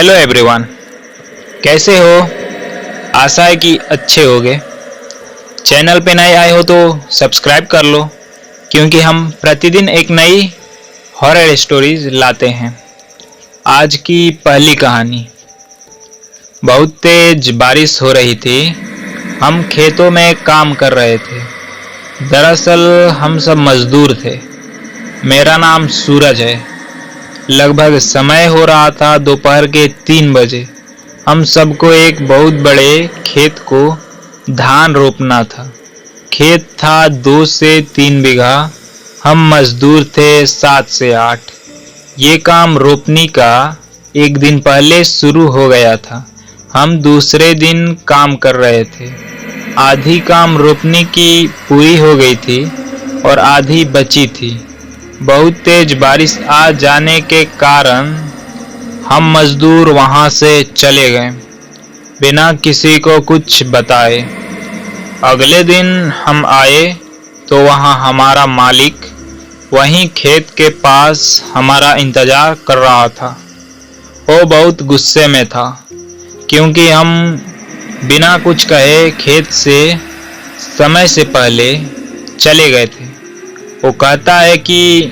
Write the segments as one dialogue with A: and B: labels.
A: Hello everyone, कैसे हो? आशा है कि अच्छे होगे। चैनल पे नए आए हो तो सब्सक्राइब कर लो, क्योंकि हम प्रतिदिन एक नई हॉरर स्टोरीज लाते हैं। आज की पहली कहानी। बहुत तेज बारिश हो रही थी। हम खेतों में काम कर रहे थे। दरअसल हम सब मजदूर थे। मेरा नाम सूरज है। लगभग समय हो रहा था दोपहर के 3 बजे। हम सबको एक बहुत बड़े खेत को धान रोपना था। खेत था 2 से 3 बीघा। हम मजदूर थे 7 से 8। ये काम रोपनी का एक दिन पहले शुरू हो गया था। हम दूसरे दिन काम कर रहे थे। आधी काम रोपनी की पूरी हो गई थी और आधी बची थी। बहुत तेज बारिश आ जाने के कारण हम मजदूर वहां से चले गए बिना किसी को कुछ बताए। अगले दिन हम आए तो वहां हमारा मालिक वहीं खेत के पास हमारा इंतजार कर रहा था। वो बहुत गुस्से में था क्योंकि हम बिना कुछ कहे खेत से समय से पहले चले गए थे। वो कहता है कि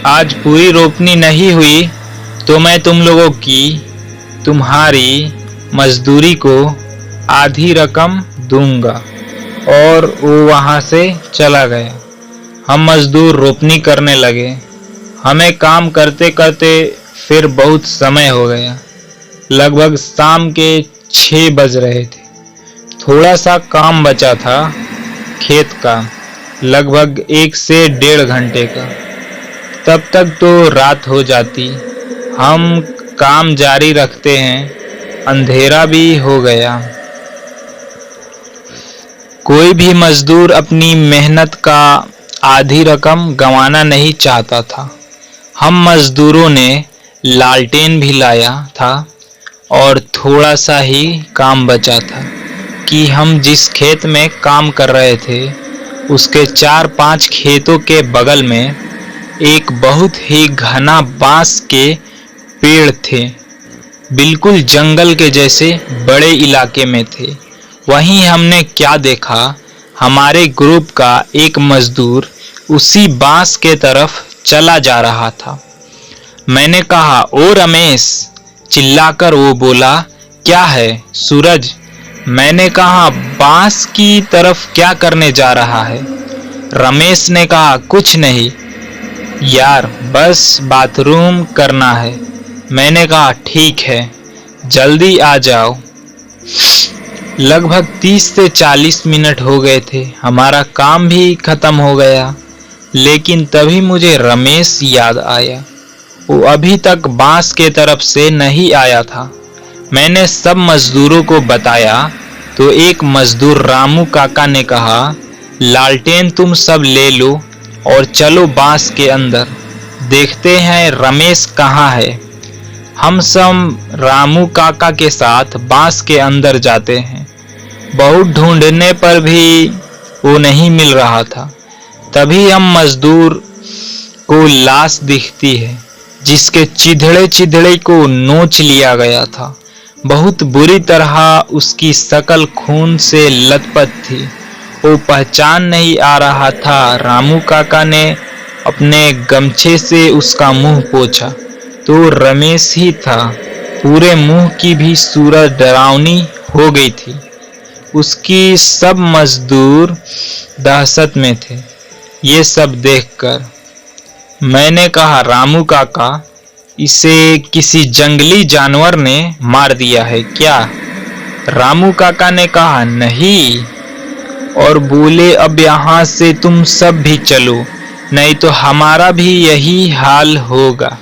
A: आज पूरी रोपनी नहीं हुई तो मैं तुम लोगों की तुम्हारी मजदूरी को आधी रकम दूंगा, और वो वहां से चला गया। हम मजदूर रोपनी करने लगे। हमें काम करते करते फिर बहुत समय हो गया। लगभग शाम के 6 बज रहे थे। थोड़ा सा काम बचा था खेत का, लगभग 1 से 1.5 घंटे का। तब तक तो रात हो जाती। हम काम जारी रखते हैं। अंधेरा भी हो गया। कोई भी मजदूर अपनी मेहनत का आधी रकम गंवाना नहीं चाहता था। हम मजदूरों ने लालटेन भी लाया था और थोड़ा सा ही काम बचा था कि हम जिस खेत में काम कर रहे थे उसके 4-5 खेतों के बगल में एक बहुत ही घना बांस के पेड़ थे। बिल्कुल जंगल के जैसे बड़े इलाके में थे। वहीं हमने क्या देखा, हमारे ग्रुप का एक मजदूर उसी बांस के तरफ चला जा रहा था। मैंने कहा, ओ रमेश, चिल्लाकर वो बोला, क्या है सूरज? मैंने कहा, बांस की तरफ क्या करने जा रहा है? रमेश ने कहा, कुछ नहीं यार, बस बाथरूम करना है। मैंने कहा, ठीक है, जल्दी आ जाओ। लगभग 30 से 40 मिनट हो गए थे। हमारा काम भी खत्म हो गया, लेकिन तभी मुझे रमेश याद आया। वो अभी तक बांस के तरफ से नहीं आया था। मैंने सब मजदूरों को बताया तो एक मजदूर रामू काका ने कहा, लालटेन तुम सब ले लो और चलो बांस के अंदर, देखते हैं रमेश कहाँ है। हम सब रामू काका के साथ बांस के अंदर जाते हैं। बहुत ढूंढने पर भी वो नहीं मिल रहा था। तभी हम मजदूर को लाश दिखती है जिसके चिथड़े को नोच लिया गया था। बहुत बुरी तरह उसकी शक्ल खून से लथपथ थी। वो पहचान नहीं आ रहा था। रामू काका ने अपने गमछे से उसका मुंह पोंछा तो रमेश ही था। पूरे मुंह की भी सूरत डरावनी हो गई थी। उसकी सब मजदूर दहशत में थे ये सब देखकर। मैंने कहा, रामू काका, इसे किसी जंगली जानवर ने मार दिया है क्या? रामू काका ने कहा, नहीं, और बोले, अब यहाँ से तुम सब भी चलो, नहीं तो हमारा भी यही हाल होगा।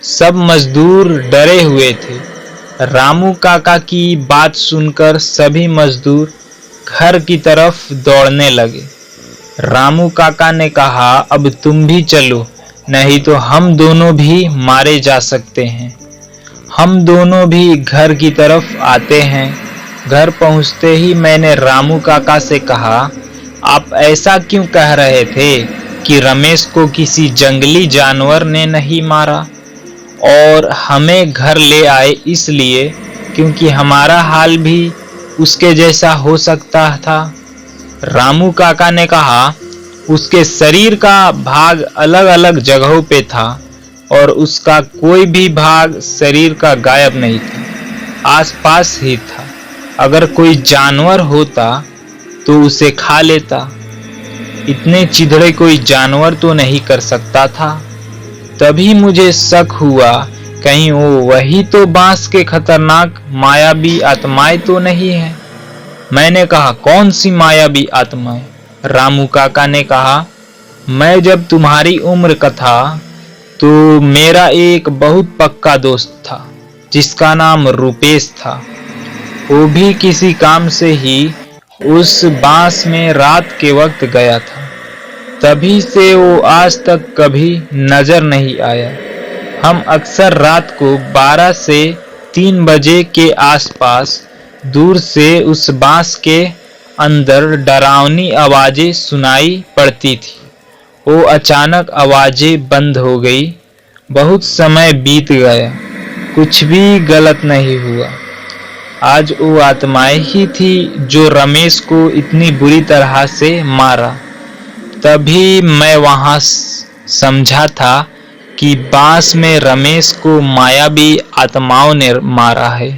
A: सब मजदूर डरे हुए थे। रामू काका की बात सुनकर सभी मजदूर घर की तरफ दौड़ने लगे। रामू काका ने कहा, अब तुम भी चलो, नहीं तो हम दोनों भी मारे जा सकते हैं। हम दोनों भी घर की तरफ आते हैं। घर पहुंचते ही मैंने रामू काका से कहा, आप ऐसा क्यों कह रहे थे कि रमेश को किसी जंगली जानवर ने नहीं मारा? और हमें घर ले आए, इसलिए क्योंकि हमारा हाल भी उसके जैसा हो सकता था। रामू काका ने कहा, उसके शरीर का भाग अलग अलग जगहों पे था और उसका कोई भी भाग शरीर का गायब नहीं था, आसपास ही था। अगर कोई जानवर होता तो उसे खा लेता। इतने चिधड़े कोई जानवर तो नहीं कर सकता था। तभी मुझे शक हुआ, कहीं वो वही तो बांस के खतरनाक मायावी आत्माएं तो नहीं है। मैंने कहा, कौन सी मायावी आत्माएं? रामू काका ने कहा, मैं जब तुम्हारी उम्र का था तो मेरा एक बहुत पक्का दोस्त था जिसका नाम रूपेश था। वो भी किसी काम से ही उस बांस में रात के वक्त गया था। तभी से वो आज तक कभी नजर नहीं आया। हम अक्सर रात को 12 से 3 बजे के आसपास दूर से उस बांस के अंदर डरावनी आवाजें सुनाई पड़ती थी। वो अचानक आवाजें बंद हो गई। बहुत समय बीत गया, कुछ भी गलत नहीं हुआ। आज वो आत्माएं ही थी जो रमेश को इतनी बुरी तरह से मारा। तभी मैं वहां समझा था कि बांस में रमेश को मायावी आत्माओं ने मारा है।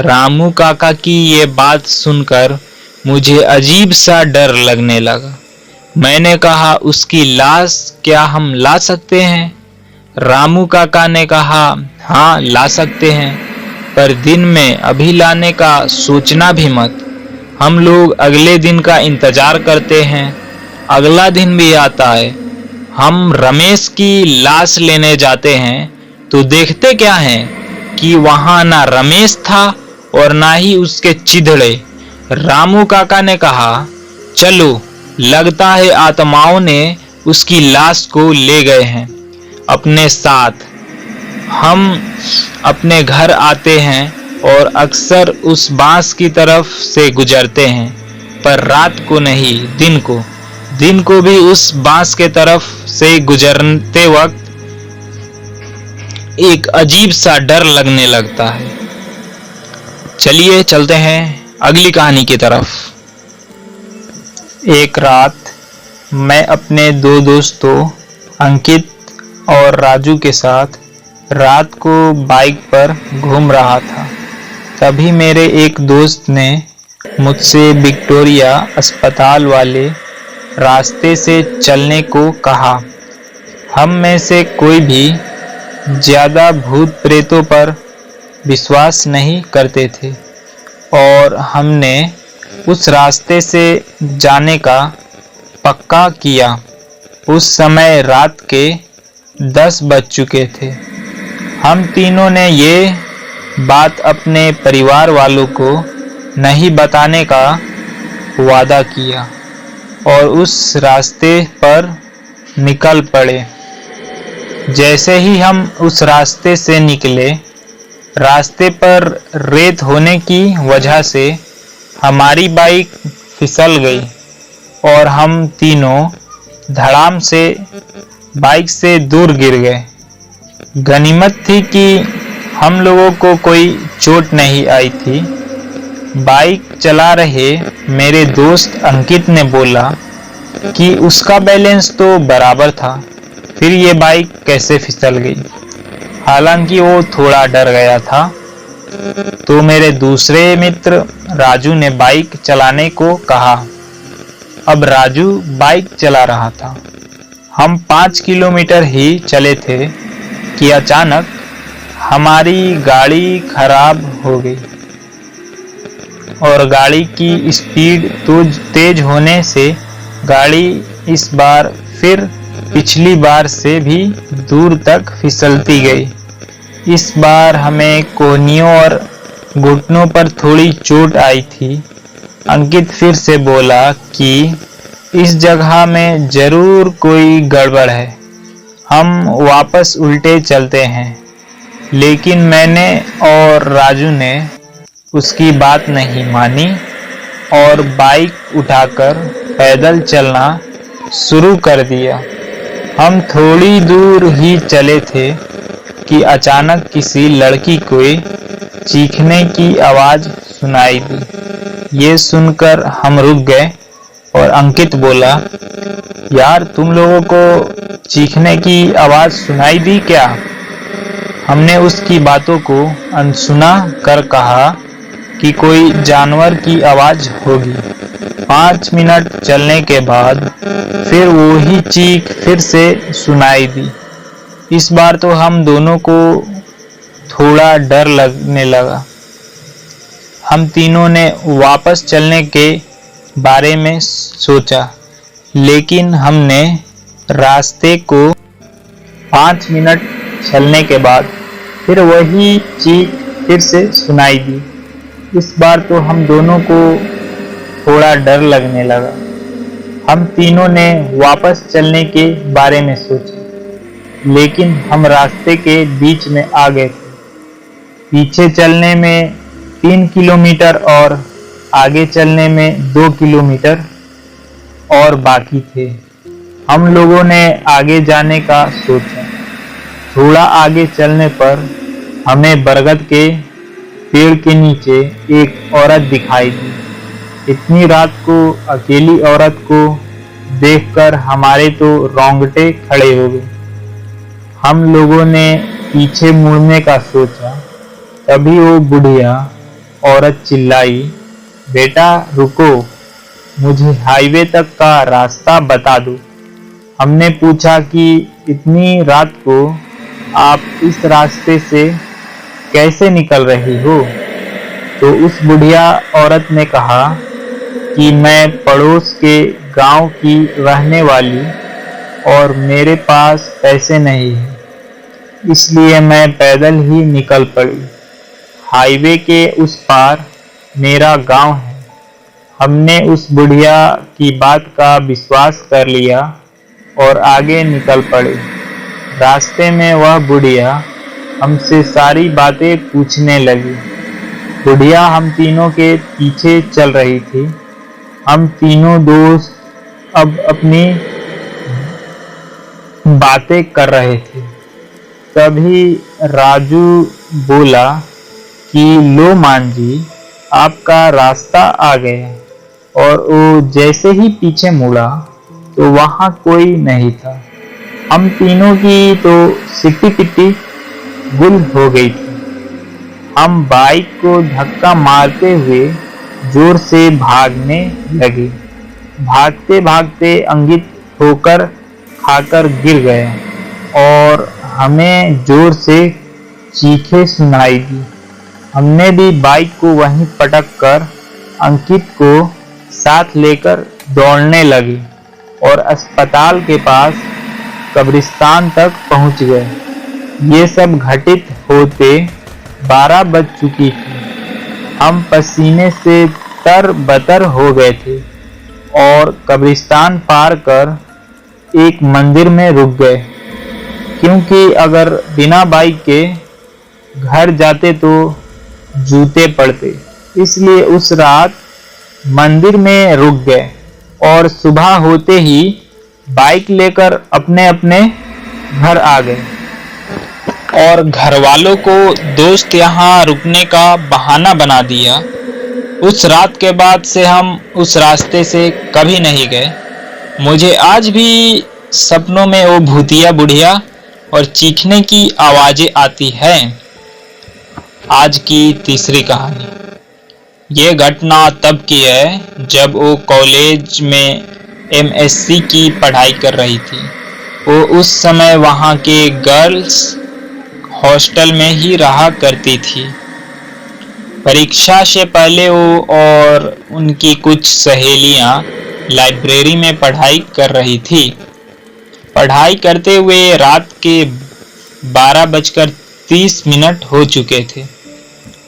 A: रामू काका की ये बात सुनकर मुझे अजीब सा डर लगने लगा। मैंने कहा, उसकी लाश क्या हम ला सकते हैं? रामू काका ने कहा, हाँ ला सकते हैं, पर दिन में अभी लाने का सोचना भी मत। हम लोग अगले दिन का इंतजार करते हैं। अगला दिन भी आता है, हम रमेश की लाश लेने जाते हैं तो देखते क्या है कि वहां ना रमेश था और ना ही उसके चिधड़े। रामू काका ने कहा, चलो, लगता है आत्माओं ने उसकी लाश को ले गए हैं अपने साथ। हम अपने घर आते हैं और अक्सर उस बांस की तरफ से गुजरते हैं, पर रात को नहीं, दिन को भी उस बांस के तरफ से गुजरते वक्त एक अजीब सा डर लगने लगता है। चलिए चलते हैं अगली कहानी की तरफ। एक रात मैं अपने 2 दोस्तों अंकित और राजू के साथ रात को बाइक पर घूम रहा था। तभी मेरे एक दोस्त ने मुझसे विक्टोरिया अस्पताल वाले रास्ते से चलने को कहा। हम में से कोई भी ज़्यादा भूत प्रेतों पर विश्वास नहीं करते थे और हमने उस रास्ते से जाने का पक्का किया। उस समय रात के 10 बज चुके थे। हम तीनों ने ये बात अपने परिवार वालों को नहीं बताने का वादा किया और उस रास्ते पर निकल पड़े। जैसे ही हम उस रास्ते से निकले, रास्ते पर रेत होने की वजह से हमारी बाइक फिसल गई और हम तीनों धड़ाम से बाइक से दूर गिर गए। गनीमत थी कि हम लोगों को कोई चोट नहीं आई थी। बाइक चला रहे मेरे दोस्त अंकित ने बोला कि उसका बैलेंस तो बराबर था, फिर ये बाइक कैसे फिसल गई। हालांकि वो थोड़ा डर गया था। तो मेरे दूसरे मित्र राजू ने बाइक चलाने को कहा। अब राजू बाइक चला रहा था। हम 5 किलोमीटर ही चले थे कि अचानक हमारी गाड़ी खराब हो गई और गाड़ी की स्पीड तेज होने से गाड़ी इस बार फिर पिछली बार से भी दूर तक फिसलती गई। इस बार हमें कोहनियों और घुटनों पर थोड़ी चोट आई थी। अंकित फिर से बोला कि इस जगह में जरूर कोई गड़बड़ है, हम वापस उल्टे चलते हैं। लेकिन मैंने और राजू ने उसकी बात नहीं मानी और बाइक उठाकर पैदल चलना शुरू कर दिया। हम थोड़ी दूर ही चले थे कि अचानक किसी लड़की को चीखने की आवाज सुनाई दी। ये सुनकर हम रुक गए और अंकित बोला, यार तुम लोगों को चीखने की आवाज सुनाई दी क्या? हमने उसकी बातों को अनसुना कर कहा कि कोई जानवर की आवाज होगी। 5 मिनट चलने के बाद फिर वही चीख फिर से सुनाई दी। इस बार तो हम दोनों को थोड़ा डर लगने लगा। हम तीनों ने वापस चलने के बारे में सोचा, लेकिन हमने रास्ते को 5 मिनट चलने के बाद फिर वही चीख फिर से सुनाई दी। इस बार तो हम दोनों को थोड़ा डर लगने लगा। हम तीनों ने वापस चलने के बारे में सोचा, लेकिन हम रास्ते के बीच में आ गए थे। पीछे चलने में 3 किलोमीटर और आगे चलने में 2 किलोमीटर और बाकी थे। हम लोगों ने आगे जाने का सोचा। थोड़ा आगे चलने पर हमें बरगद के पेड़ के नीचे एक औरत दिखाई दी। इतनी रात को अकेली औरत को देखकर हमारे तो रोंगटे खड़े हो गए। हम लोगों ने पीछे मुड़ने का सोचा, तभी वो बुढ़िया औरत चिल्लाई, बेटा रुको, मुझे हाईवे तक का रास्ता बता दो। हमने पूछा कि इतनी रात को आप इस रास्ते से कैसे निकल रही हो? तो उस बुढ़िया औरत ने कहा कि मैं पड़ोस के गांव की रहने वाली और मेरे पास पैसे नहीं है, इसलिए मैं पैदल ही निकल पड़ी। हाईवे के उस पार मेरा गांव है। हमने उस बुढ़िया की बात का विश्वास कर लिया और आगे निकल पड़े। रास्ते में वह बुढ़िया हमसे सारी बातें पूछने लगी। बुढ़िया हम तीनों के पीछे चल रही थी। हम तीनों दोस्त अब अपनी बातें कर रहे थे। तभी राजू बोला कि लो मान जी, आपका रास्ता आ गया। और वो जैसे ही पीछे मुड़ा तो वहां कोई नहीं था। हम तीनों की तो सिट्टी पिट्टी गुल हो गई थी। हम बाइक को धक्का मारते हुए जोर से भागने लगे। भागते भागते अंकित ठोकर खाकर गिर गए और हमें जोर से चीखें सुनाई दी। हमने भी बाइक को वहीं पटक कर अंकित को साथ लेकर दौड़ने लगे और अस्पताल के पास कब्रिस्तान तक पहुंच गए। ये सब घटित होते 12 बज चुकी थी। हम पसीने से तरबतर हो गए थे और कब्रिस्तान पार कर एक मंदिर में रुक गए, क्योंकि अगर बिना बाइक के घर जाते तो जूते पड़ते। इसलिए उस रात मंदिर में रुक गए और सुबह होते ही बाइक लेकर अपने अपने घर आ गए। और घर वालों को दोस्त यहाँ रुकने का बहाना बना दिया। उस रात के बाद से हम उस रास्ते से कभी नहीं गए। मुझे आज भी सपनों में वो भूतिया बुढ़िया और चीखने की आवाजें आती हैं। आज की तीसरी कहानी। ये घटना तब की है जब वो कॉलेज में MSc की पढ़ाई कर रही थी। वो उस समय वहाँ के गर्ल्स हॉस्टल में ही रहा करती थी। परीक्षा से पहले वो और उनकी कुछ सहेलियां लाइब्रेरी में पढ़ाई कर रही थी। पढ़ाई करते हुए रात के 12:30 हो चुके थे।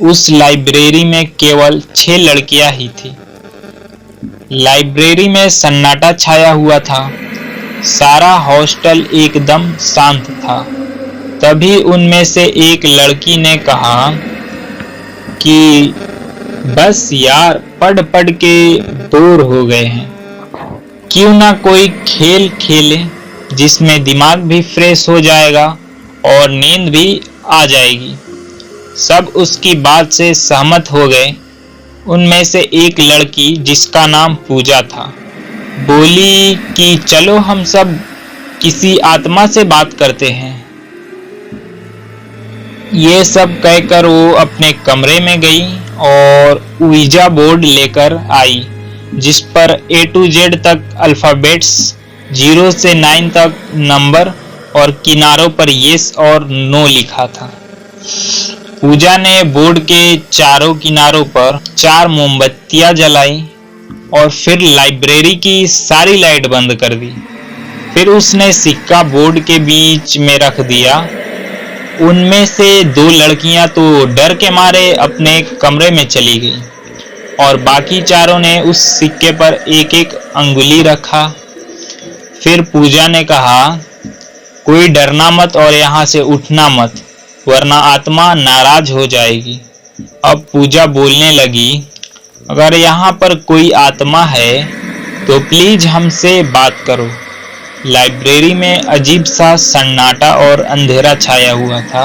A: उस लाइब्रेरी में केवल 6 लड़कियां ही थी। लाइब्रेरी में सन्नाटा छाया हुआ था। सारा हॉस्टल एकदम शांत था। तभी उनमें से एक लड़की ने कहा कि बस यार, पढ़ पढ़ के बोर हो गए हैं, क्यों ना कोई खेल खेले जिसमें दिमाग भी फ्रेश हो जाएगा और नींद भी आ जाएगी। सब उसकी बात से सहमत हो गए। उनमें से एक लड़की, जिसका नाम पूजा था, बोली कि चलो हम सब किसी आत्मा से बात करते हैं। ये सब कहकर वो अपने कमरे में गई और ouija बोर्ड लेकर आई, जिस पर A to Z तक अल्फाबेट्स, 0 से 9 तक नंबर और किनारों पर येस और नो लिखा था। पूजा ने बोर्ड के चारों किनारों पर 4 मोमबत्तियां जलाई और फिर लाइब्रेरी की सारी लाइट बंद कर दी। फिर उसने सिक्का बोर्ड के बीच में रख दिया। उनमें से 2 लड़कियां तो डर के मारे अपने कमरे में चली गईं और बाकी चारों ने उस सिक्के पर एक एक अंगुली रखा। फिर पूजा ने कहा, कोई डरना मत और यहाँ से उठना मत, वरना आत्मा नाराज हो जाएगी। अब पूजा बोलने लगी, अगर यहाँ पर कोई आत्मा है तो प्लीज हमसे बात करो। लाइब्रेरी में अजीब सा सन्नाटा और अंधेरा छाया हुआ था।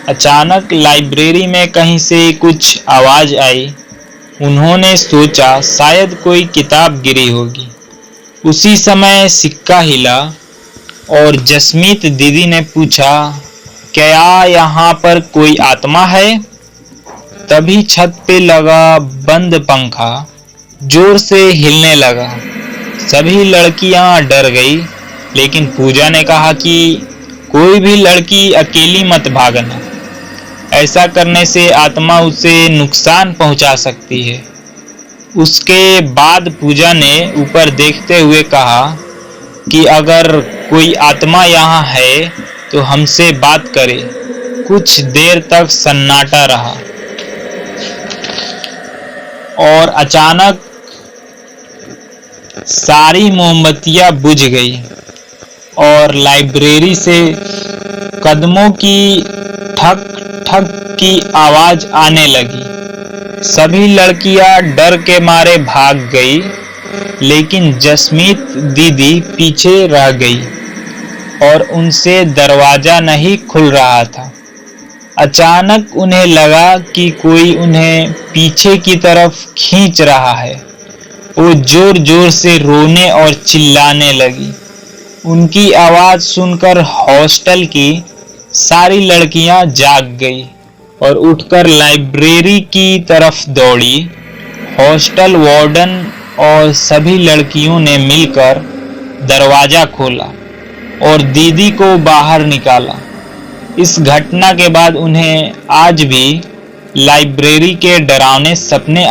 A: अचानक लाइब्रेरी में कहीं से कुछ आवाज आई। उन्होंने सोचा शायद कोई किताब गिरी होगी। उसी समय सिक्का हिला और जसमीत दीदी ने पूछा, क्या यहाँ पर कोई आत्मा है? तभी छत पे लगा बंद पंखा जोर से हिलने लगा। सभी लड़कियां डर गई, लेकिन पूजा ने कहा कि कोई भी लड़की अकेली मत भागना, ऐसा करने से आत्मा उसे नुकसान पहुंचा सकती है। उसके बाद पूजा ने ऊपर देखते हुए कहा कि अगर कोई आत्मा यहाँ है तो हमसे बात करे। कुछ देर तक सन्नाटा रहा और अचानक सारी मोमबत्तियां बुझ गई और लाइब्रेरी से कदमों की ठक ठक की आवाज आने लगी। सभी लड़कियां डर के मारे भाग गई, लेकिन जसमीत दीदी पीछे रह गई और उनसे दरवाजा नहीं खुल रहा था। अचानक उन्हें लगा कि कोई उन्हें पीछे की तरफ खींच रहा है। वो जोर जोर से रोने और चिल्लाने लगी। उनकी आवाज सुनकर हॉस्टल की सारी लड़कियां जाग गई और उठकर लाइब्रेरी की तरफ दौड़ी। हॉस्टल वार्डन और सभी लड़कियों ने मिलकर दरवाजा खोला और दीदी को बाहर निकाला। इस घटना के बाद उन्हें आज भी लाइब्रेरी के डरावने सपने